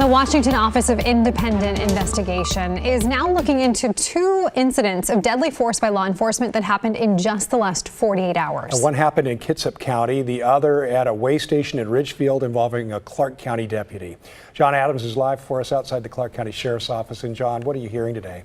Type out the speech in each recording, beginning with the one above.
The Washington Office of Independent Investigation is now looking into two incidents of deadly force by law enforcement that happened in just the last 48 hours. One happened in Kitsap County, the other at a way station in Ridgefield involving a Clark County deputy. John Adams is live for us outside the Clark County Sheriff's Office. And John, what are you hearing today?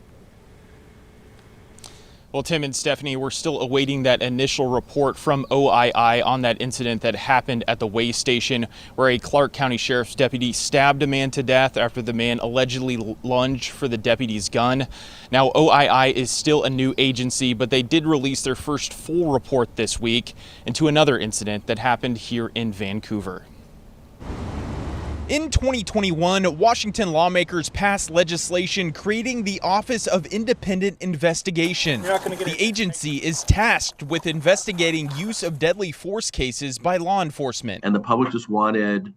Well, Tim and Stephanie, we're still awaiting that initial report from OII on that incident that happened at the way station where a Clark County Sheriff's deputy stabbed a man to death after the man allegedly lunged for the deputy's gun. Now, OII is still a new agency, but they did release their first full report this week into another incident that happened here in Vancouver. In 2021, Washington lawmakers passed legislation creating the Office of Independent Investigation. The agency is tasked with investigating use of deadly force cases by law enforcement. And the public just wanted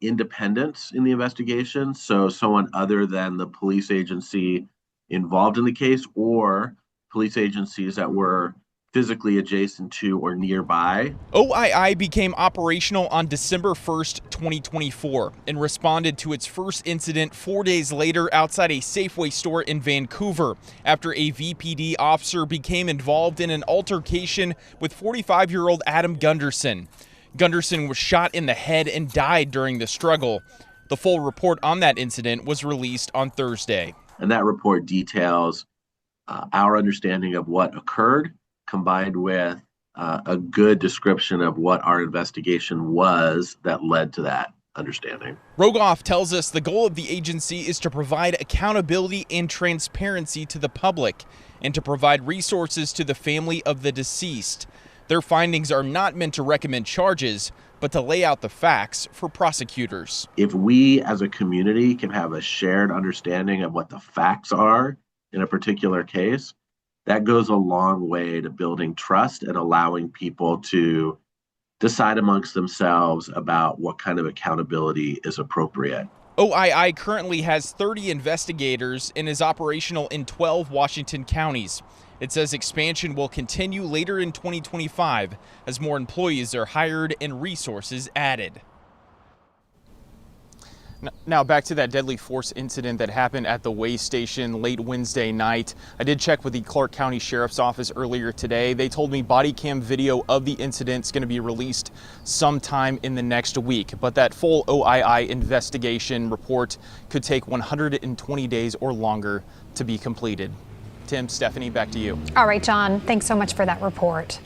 independence in the investigation, so someone other than the police agency involved in the case or police agencies that were physically adjacent to or nearby. OII became operational on December 1st, 2024, and responded to its first incident 4 days later outside a Safeway store in Vancouver after a VPD officer became involved in an altercation with 45-year-old Adam Gunderson. Gunderson was shot in the head and died during the struggle. The full report on that incident was released on Thursday. And that report details our understanding of what occurred, combined with a good description of what our investigation was that led to that understanding. Rogoff tells us the goal of the agency is to provide accountability and transparency to the public and to provide resources to the family of the deceased. Their findings are not meant to recommend charges, but to lay out the facts for prosecutors. If we as a community can have a shared understanding of what the facts are in a particular case, that goes a long way to building trust and allowing people to decide amongst themselves about what kind of accountability is appropriate. OII currently has 30 investigators and is operational in 12 Washington counties. It says expansion will continue later in 2025 as more employees are hired and resources added. Now back to that deadly force incident that happened at the way station late Wednesday night. I did check with the Clark County Sheriff's Office earlier today. They told me body cam video of the incident is going to be released sometime in the next week, but that full OII investigation report could take 120 days or longer to be completed. Tim, Stephanie, back to you. All right, John, thanks so much for that report.